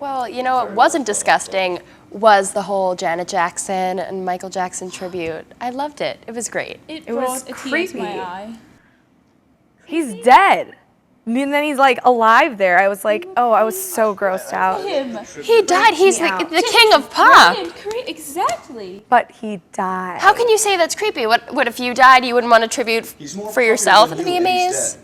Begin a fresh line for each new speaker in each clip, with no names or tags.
Well, you know what wasn't disgusting was the whole Janet Jackson and Michael Jackson tribute. I loved it. It was great.
It
was
brought a tear to
creepy.
my eye.
He's dead. And then he's like alive there. I was like, oh, I was so grossed out.
Him.
He died. He's the king of pop.
Exactly.
But he died.
How can you say that's creepy? What if you died, you wouldn't want to tribute for yourself at the VMAs?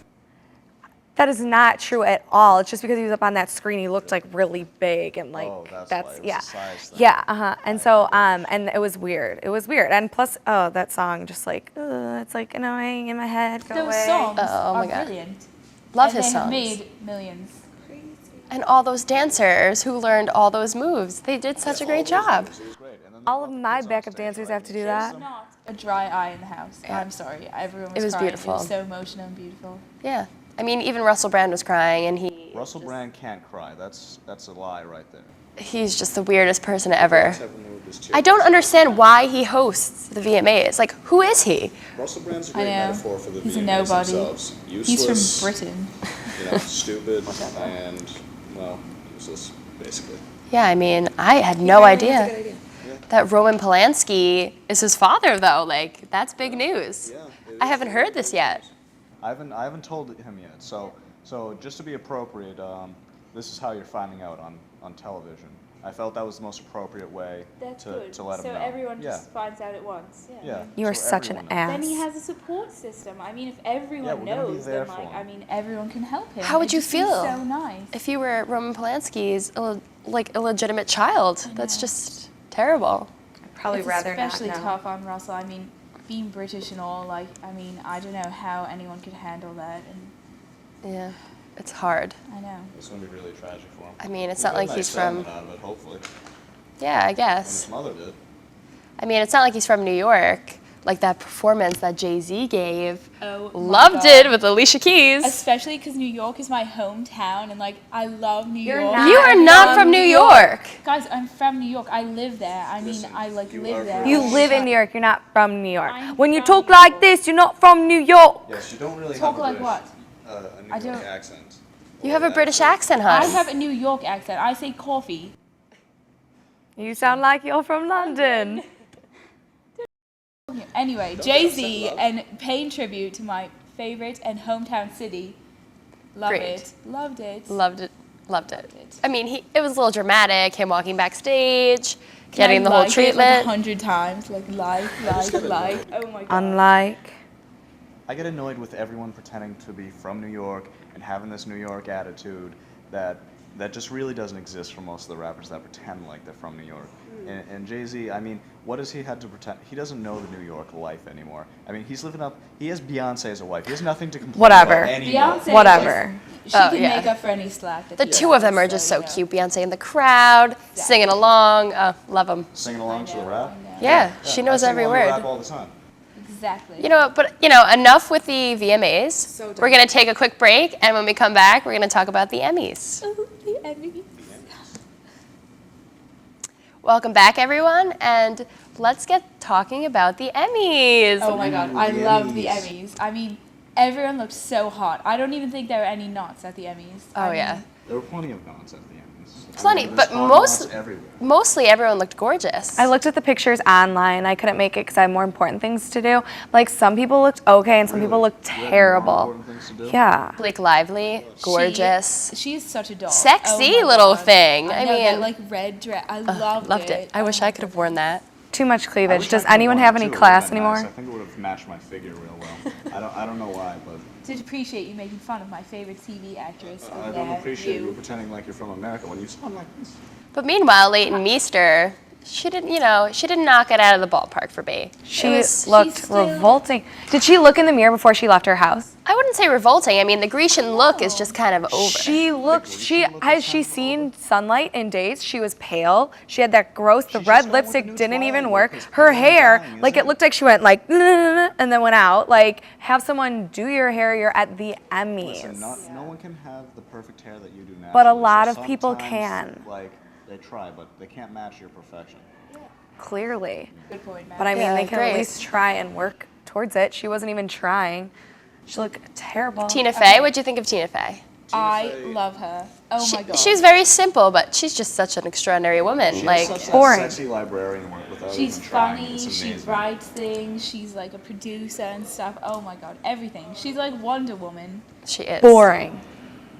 That is not true at all. It's just because he was up on that screen, he looked like really big and like that's
why it was a size thing.
yeah. And so and it was weird. It was weird. And plus, oh, that song just like it's like annoying in my head. Go
Those
away.
songs
Oh my
are
God.
brilliant.
Love
And
his
they have
songs.
made millions.
And all those dancers who learned all those moves. They did such a great job.
All of my backup dancers have to do that.
Not a dry eye in the house. I'm sorry. Everyone was
It was
crying.
beautiful.
It was so emotional and beautiful.
Yeah. I mean, even Russell Brand was crying, and
Russell Brand can't cry. That's a lie right there.
he's just the weirdest person ever. I don't understand why he hosts the VMAs. Like, who is he?
Russell Brand's a
I
great
know.
metaphor for the
He's a
VMAs
nobody.
themselves.
He's
Useless,
from Britain.
you know, stupid, and, well, useless, basically.
Yeah, I mean, I had no idea that Roman Polanski is his father, though. Like, that's big news.
Yeah, it
I
is.
haven't heard this yet.
I haven't told him yet. So just to be appropriate, this is how you're finding out on television. I felt that was the most appropriate way to let him know.
So everyone
Yeah.
just finds out at once.
Yeah.
You are
so
such an
everyone knows.
Then he
ass.
has a support system. I mean, if
Yeah,
everyone
we're gonna be
knows,
there
then
for
like,
him.
I mean, everyone can help him.
How would
It
you
just seems
feel
So nice.
if you were Roman Polanski's illegitimate child? That's just terrible.
Probably
It's
rather
especially
not.
tough on Russell. I mean, being British and all, like, I mean, I don't know how anyone could handle that. And
Yeah, it's hard.
I know.
It's going to be really tragic for him.
I mean, it's
We
not
got a
like
nice
he's from.
settlement out of it, hopefully.
Yeah, I
And
guess.
his mother did.
I mean, it's not like he's from New York. Like that performance that Jay-Z gave.
Oh, my
Loved
God.
it with Alicia Keys.
Especially because New York is my hometown, and like I love New
You're
York.
not.
You are not from New York.
Guys, I'm from New York. I live there. I mean,
Listen,
I like
you
live
are
there.
from-
You live in New York. You're not from New York.
I'm
When you
from
talk
New
like
York.
this, you're not from New York.
Yes, you don't really
Talk
have a
like
British,
what?
a New
I
York
don't-
accent.
You
Or
have a
that
British
sort of-
accent, hon.
I have a New York accent. I say coffee.
You sound like you're from London.
Anyway, Jay-Z and paying tribute to my favorite and hometown city. Love
Great.
it. Loved it.
Loved it. Loved it.
it.
I mean, it was a little dramatic. Him walking backstage, getting the whole
Like it, like,
treatment.
100 times. Like. Oh my God.
Unlike.
I get annoyed with everyone pretending to be from New York and having this New York attitude that just really doesn't exist for most of the rappers that pretend like they're from New York. And Jay-Z, I mean, what does he have to pretend? He doesn't know the New York life anymore. I mean, he's living up. He has Beyonce as a wife. He has nothing to complain
Whatever.
about anymore.
Beyonce.
Whatever.
She
Oh,
can
yeah.
make up for any slack. That
The
he
two of them
has,
are just so
you know.
cute. Beyonce in the crowd, singing along. Love them.
Singing along to the rap.
Yeah, she knows
I sing
every
along to
word.
rap all the time.
Exactly.
You know what? But enough with the VMAs. We're gonna take a quick break, and when we come back, we're gonna talk about the Emmys.
Ooh, the Emmys.
Welcome back, everyone, and let's get talking about the Emmys.
Oh my God, I
the
love the
Emmys.
Emmys. I mean, everyone looked so hot. I don't even think there were any knots at the Emmys.
Oh,
I mean,
yeah.
There were plenty of nods at the end.
Plenty,
there's
but
hot nods
most-
everywhere.
Mostly, everyone looked gorgeous.
I looked at the pictures online. I couldn't make it because I had more important things to do. Like some people looked okay and some people looked
You have more
terrible.
important things to do?
Yeah.
Blake Lively, gorgeous.
She is such a doll.
Sexy
Oh my
little
God.
thing.
I
I
know,
mean,
that like red dress. I loved
it. I wish I could have worn that.
Too much
I
cleavage.
wish I
Does
could've
anyone
worn
have
it
any
too. It
class
would've been nice.
anymore?
I think it would have matched my figure real well. I don't know why, but
Did appreciate you making fun of my favorite TV actress.
I don't appreciate you pretending like you're from America when you sound like this.
But meanwhile, Leighton Meester, she didn't knock it out of the ballpark for me.
She
was-
looked
she's still-
revolting. Did she look in the mirror before she left her house?
I wouldn't say revolting. I mean, the Grecian look is just kind of over.
She looked, has she seen sunlight in days? She was pale. She had that gross, the
She's
red
just going with
lipstick
the new
didn't even
Twilight
work.
look 'cause
Her
people are
hair,
dying,
like
isn't
it
it?
looked like she went like, and then went out. Like, have someone do your hair, you're at the Emmys.
Listen, no one can have the perfect hair that you do now.
But a lot of people can.
Like, they try, but they can't match your perfection.
Clearly.
Good point, Matt.
But I mean,
Yeah,
they can
great.
at least try and work towards it. She wasn't even trying. She looked terrible.
Tina Fey, what'd you think of Tina Fey?
I
Fey-
love her. Oh my god.
She's very simple, but she's just such an extraordinary woman.
She
Like,
has such
boring.
that sexy librarian work without
She's
even trying.
funny,
It's
she
amazing.
writes things, she's like a producer and stuff. Oh my god, everything. She's like Wonder Woman.
she is.
Boring.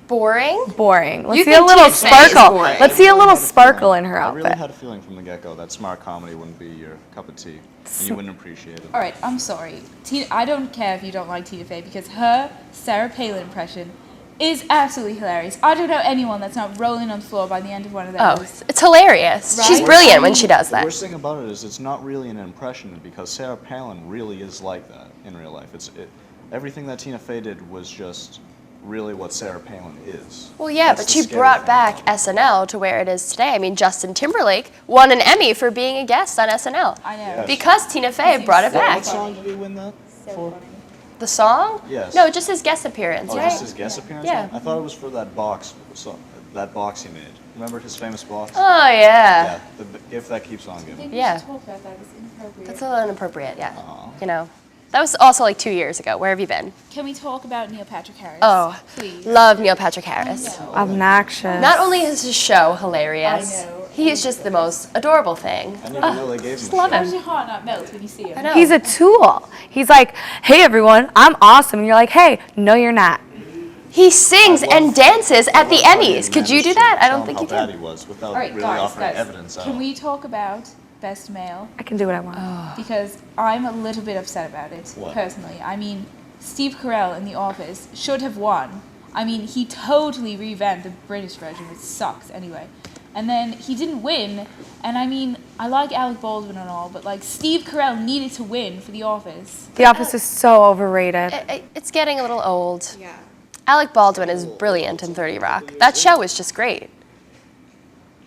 Boring?
Boring. Let's
You
see a
think
little
Tina Fey is
sparkle.
boring.
Let's see a little
I had a
sparkle
feeling-
in her
I really
outfit.
had a feeling from the get-go that smart comedy wouldn't be your cup of tea, and you wouldn't appreciate it.
Alright, I'm sorry. I don't care if you don't like Tina Fey because her Sarah Palin impression is absolutely hilarious. I don't know anyone that's not rolling on the floor by the end of one of those.
Oh, it's hilarious. She's
Right?
brilliant when she does
The
that.
worst thing about it is it's not really an impression because Sarah Palin really is like that in real life. Everything that Tina Fey did was just really what Sarah Palin is.
Well, yeah,
That's
but
the
she
scary
brought
thing
back
about it.
SNL to where it is today. I mean, Justin Timberlake won an Emmy for being a guest on SNL
I know.
Yes.
because Tina Fey
He's
brought it
so
back.
What song did he win that for?
The song?
Yes.
No, just his guest appearance,
Oh,
right?
just his guest appearance?
Yeah.
I thought it was for that box he made. Remember his famous box?
Oh, yeah.
Yeah, If That Keeps On
I
Giving.
think we
Yeah.
should talk about that. It's inappropriate.
That's a little inappropriate, yeah.
Aw.
You know. That was also like 2 years ago. Where have you been?
Can we talk about Neil Patrick Harris?
Oh,
please.
love Neil Patrick Harris.
No.
Obnoxious.
Not only is his show hilarious,
I know.
he is just the most adorable thing.
I didn't even know they gave him
just
a
love
show.
How
him.
does your heart not melt when you see him?
I know.
He's a tool. He's like, hey everyone, I'm awesome. And you're like, hey, no you're not.
He sings and dances at the
I love how he
Emmys. Could you
managed
do
to
that? I
tell
don't think
him
you
how bad
can.
he was without
All right,
really
guys,
offering
guys.
evidence.
Can we talk about Best Male?
I can do what I want.
Because I'm a little bit upset about it,
What?
personally. I mean, Steve Carell in The Office should have won. I mean, he totally revamped the British version, which sucks anyway. And then he didn't win, and I mean, I like Alec Baldwin and all, but like, Steve Carell needed to win for The Office.
The Office is so overrated.
It's getting a little old. Yeah. Alec Baldwin is brilliant in 30 Rock. That show is just great.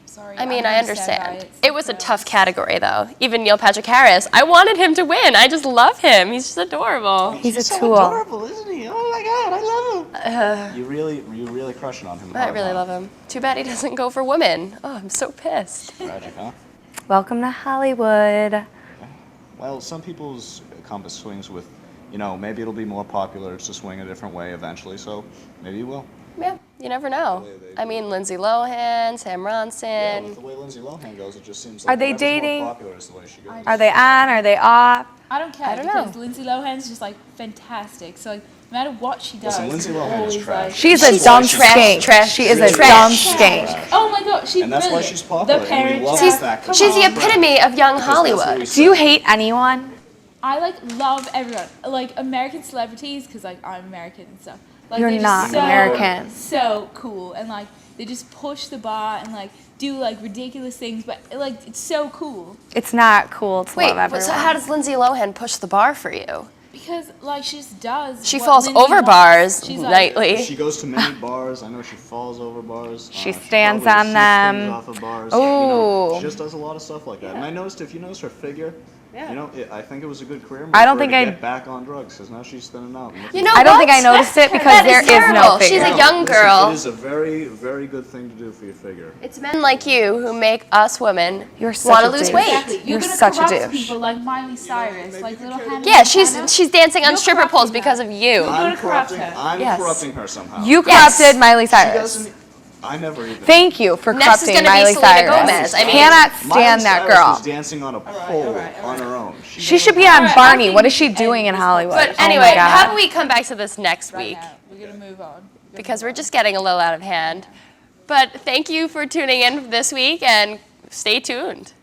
Sorry.
I mean,
I'm
I
upset by
understand.
it.
It was a
Steve
tough
Carell.
category, though. Even Neil Patrick Harris. I wanted him to win. I just love him. He's just adorable.
He's a
so
tool.
adorable, isn't he? Oh my God, I love him. You really crushing on him.
I really love him. Too bad he doesn't go for women. Oh, I'm so pissed.
Tragic, huh?
Welcome to Hollywood.
Well, some people's compass swings with, maybe it'll be more popular to swing a different way eventually. So maybe it will.
Yeah, you never know. I mean, Lindsay Lohan, Sam
Yeah,
Ronson.
with the way Lindsay Lohan goes, it just seems
Are
like
they
whoever's
dating?
more popular is the way she goes.
Are they on? Are they off?
I don't care
I don't
because
know.
Lindsay Lohan's just like fantastic. So like, no matter what she does,
Listen, Lindsay
it's
Lohan is
always,
trash.
like-
She's a
She's
dumb
trash,
skank.
trash,
She is a
trash.
dumb skank.
Oh my god, she's
And that's why
brilliant.
she's popular,
The
and we
Parent
love
Trap.
the fact that
Come
She's the
on.
epitome of young
Because that's what we
Hollywood.
Do you hate anyone?
I like love everyone, like American celebrities, because like I'm American and stuff. Like,
You're
they're
not
just so,
American.
So cool, and like they just push the bar and like do like ridiculous things, but like it's so cool
It's not cool to
Wait,
love everyone.
so how does Lindsay Lohan push the bar for you?
because like she just does.
She
what
falls
Lindsay
over
wants.
bars
She's like,
nightly.
She goes to many bars. I know she falls over bars.
She stands
probably
on
sniffs
them.
things off of bars.
Ooh.
She just does a lot of stuff like that. And I noticed, if you notice her figure, I think it was a good career move
I don't
for her
think
to
I-
get back on drugs because now she's thinning out. and looking
You know
I don't think
what?
I noticed it because
That
there
is
is no
terrible.
figure.
She's a
No,
young
listen,
girl.
It is a very, very good thing to do for your figure.
It's men like you who make us women
You're
want
such
to
a
lose
douche.
weight.
Exactly.
You're
gonna
such a
corrupt
douche.
people like Miley Cyrus, like little Hannah
Yeah,
Montana.
she's dancing on
You're
stripper
corrupting
poles
her.
because of you.
gonna corrupt her.
I'm
Yes.
corrupting her somehow.
You
Yes.
corrupted Miley
She
Cyrus.
doesn't. I never even.
Thank you for
Next is
corrupting
gonna be
Miley
Selena
Cyrus.
Gomez. I mean-
Cannot
Miley
stand that
Cyrus
girl.
was dancing on a pole on her own.
She should be
All
on
right, I
Barney.
think
What
we
is she
should
doing
end
in
this
Hollywood?
But
Oh my
anyway,
God.
how about we come back to this next
Right
week?
now. We're gonna move on.
Because we're just getting a little out of hand. But thank you for tuning in this week and stay tuned.